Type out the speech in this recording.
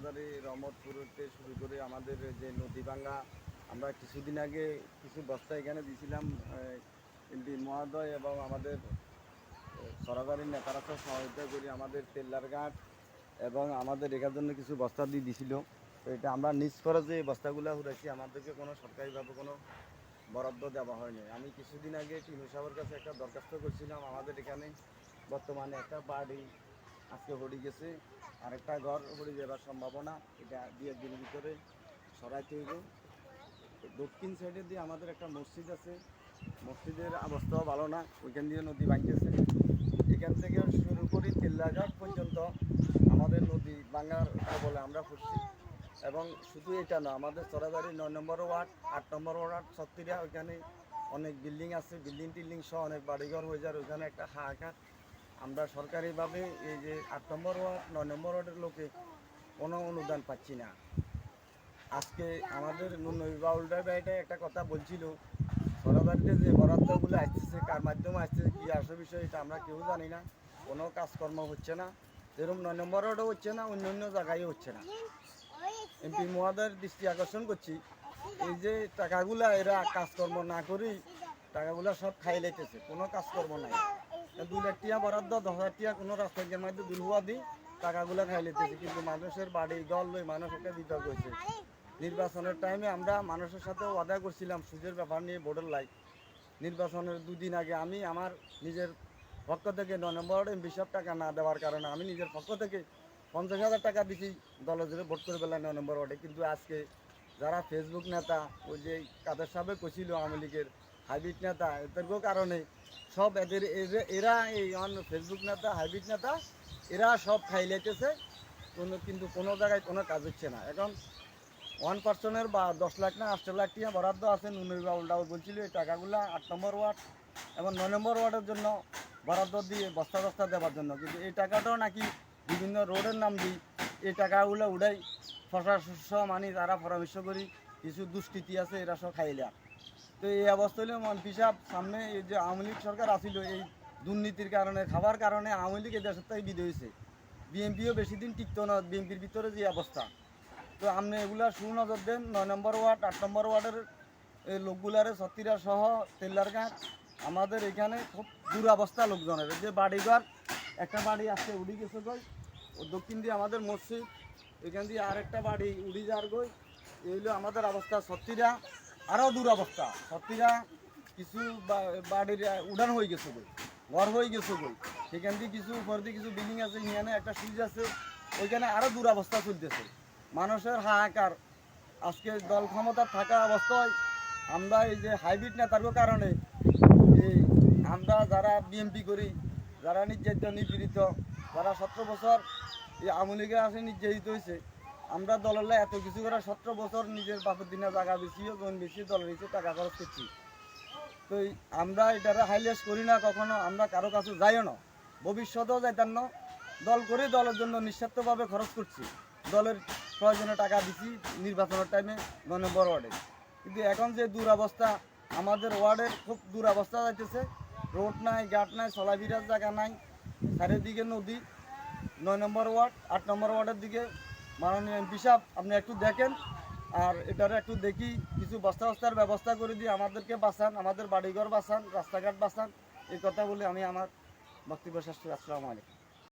নোয়াখালী রহমতপুর থেকে শুরু করে আমাদের যে নদী ভাঙ্গা, আমরা কিছুদিন আগে কিছু বস্তা এখানে দিয়েছিলাম। এমপি মহোদয় এবং আমাদের সরকারি নেতারা সব সহযোগিতা করি আমাদের তেল্লারঘাট এবং আমাদের এখার জন্য কিছু বস্তা দিয়ে দিছিল। তো এটা আমরা নিজ খরচে এই বস্তাগুলো উড়াইছি, আমাদেরকে কোনো সরকারিভাবে কোনো বরাদ্দ দেওয়া হয়নি। আমি কিছুদিন আগে টিনু সাহেবের কাছে একটা দরখাস্ত করছিলাম। আমাদের এখানে বর্তমানে একটা বাড়ি আজকে হড়ি গেছে, আরেকটা ঘর হড়ি যাবার সম্ভাবনা, এটা দিয়ে দিনের ভিতরে সরাইতে হইব। দক্ষিণ সাইডে দিয়ে আমাদের একটা মসজিদ আছে, মসজিদের অবস্থাও ভালো না, ওইখান দিয়ে নদী ভাঙতেছে। এখান থেকে শুরু করি তেল্লাঘাট পর্যন্ত আমাদের নদী ভাঙার বলে আমরা পড়ছি। এবং শুধু এটা না, আমাদের চড়াবাড়ি 9 নম্বর ওয়ার্ড, 8 নম্বর ওয়ার্ড, ছত্রিয়া, ওইখানে অনেক বিল্ডিং আছে, বিল্ডিং টিল্ডিং সহ অনেক বাড়িঘর হয়ে যায়, ওইখানে একটা হাহাকার। আমরা সরকারিভাবে এই যে 8 নম্বর ওয়ার্ড, 9 নম্বর ওয়ার্ডের লোকে কোনো অনুদান পাচ্ছি না। আজকে আমাদের বাউলডার ভাইটা একটা কথা বলছিল, সরকারিতে যে বরাদ্দগুলো আসতেছে কার মাধ্যমে আসতেছে কী আসে বিষয় এটা আমরা কেউ জানি না। কোনো কাজকর্ম হচ্ছে না, যেরকম 9 নম্বর ওয়ার্ডও হচ্ছে না, অন্য জায়গায় হচ্ছে না। এমপি মহোদয়ের দৃষ্টি আকর্ষণ করছি, এই যে টাকাগুলা এরা কাজকর্ম না করেই টাকাগুলা সব খাই লাইতেছে, কোনো কাজকর্ম নাই। 2 লাখ টাকা বরাদ্দ, 10,000 টাকা কোনো রাস্তার মধ্যে দুর্হুয়া দিই টাকাগুলা খাই লাইতেছে, কিন্তু মানুষের বাড়ি দল লই মানুষ একটা দিতে হয়েছে। নির্বাচনের টাইমে আমরা মানুষের সাথে ওয়াদা করছিলাম সুদের ব্যাপার নিয়ে ভোটের লাইক। নির্বাচনের 2 দিন আগে আমি আমার নিজের পক্ষ থেকে 9 নম্বর এমপি সব টাকা না দেওয়ার কারণে আমি নিজের পক্ষ থেকে 50,000 টাকা দিচ্ছি দলের জন্য ভোট করে পেলাম 9 নম্বর ওয়ার্ডে। কিন্তু আজকে যারা ফেসবুক নেতা, ওই যে কাদের সাহেব কছিল আওয়ামী লীগের হাইব্রিড নেতা, এদেরকেও কারণে সব এরা এই ফেসবুক নেতা, হাইব্রিড নেতা, এরা সব খাই লাইতেছে, কিন্তু কোনো জায়গায় কোনো কাজ হচ্ছে না। এখন 1% বা 10 লাখ না 8 লাখ টাকা বরাদ্দ আছে, নুনুর বাউলটাও বলছিল এই টাকাগুলো 8 নম্বর ওয়ার্ড এবং 9 নম্বর ওয়ার্ডের জন্য বরাদ্দ দিয়ে বস্তা বস্তা দেওয়ার জন্য, কিন্তু এই টাকাটাও নাকি বিভিন্ন রোডের নাম দিই এই টাকাগুলো উঠাই প্রশাসন মানি তারা পরামর্শ করি কিছু দুষ্কৃতি আছে এরা সব খাইলা। তো এই অবস্থা হলে মন্ত্রী সাহেব সামনে এই যে আওয়ামী লীগ সরকার আসিল, এই দুর্নীতির কারণে খাবার কারণে আওয়ামী লীগ এই দেশের থেকে বিদায় হয়েছে, বিএনপিও বেশি দিন টিকত না, বিএনপির ভিতরে যে অবস্থা। তো আপনি এগুলা সুনজর দেন। 9 নম্বর ওয়ার্ড, 8 নম্বর ওয়ার্ডের এই লোকগুলারে ছত্রিয়া সহ তেল্লারঘাট আমাদের এখানে খুব দুরবস্থা লোকজনের, যে বাড়িঘর একটা বাড়ি আসছে উড়ি গেছে গই, ও দক্ষিণ দিয়ে আমাদের মসজিদ, এখান দিয়ে আরেকটা বাড়ি উড়ি যাওয়ার গই, এইগুলো আমাদের অবস্থা। ছত্রিয়া আরও দুরবস্থা, ছত্রিয়া কিছু বাড়ির উড়ান হয়ে গেছে গই, ঘর হয়ে গেছে গই, সেখান দিয়ে কিছু উপর দিয়ে কিছু বিল্ডিং আছে, এখানে একটা সুইচ আছে, ওইখানে আরও দুরবস্থা চলতেছে, মানুষের হাহাকার। আজকে দল ক্ষমতা থাকা অবস্থায় আমরা এই যে হাইব্রিড নেতার কারণে এই আমরা যারা বিএনপি করি, যারা নির্যাতিত নিপীড়িত, যারা 17 বছর এই আওয়ামী লীগে আসে নির্যাতিত হয়েছে, আমরা দলের এত কিছু করে 17 বছর নিজের বাপের দিনে জায়গা বেশিও জন বেশি দলের নিচে টাকা খরচ করছি। তো আমরা এটারে হাইলাইট করি না কখনো, আমরা কারো কাছে যাইও না, ভবিষ্যতেও যাইতাম না। দল করে দলের জন্য নিঃস্বার্থভাবে খরচ করছি, দলের প্রয়োজনে টাকা দিচ্ছি নির্বাচনের টাইমে 9 নম্বর ওয়ার্ডে। কিন্তু এখন যে দুরবস্থা আমাদের ওয়ার্ডের, খুব দুরবস্থা যাইতেছে, রোড নাই, ঘাট নাই, চলাফেরার জায়গা নাই, চারিদিকে নদী। 9 নম্বর ওয়ার্ড, 8 নম্বর ওয়ার্ডের দিকে মাননীয় এমপি সাহেব আপনি একটু দেখেন, আর এটারে একটু দেখি কিছু বস্তা বস্তার ব্যবস্থা করে দিয়ে আমাদেরকে বাঁচান, আমাদের বাড়িঘর বাঁচান, রাস্তাঘাট বাঁচান। এই কথা বলে আমি আমার বক্তব্য শেষ করি। আসসালামু আলাইকুম।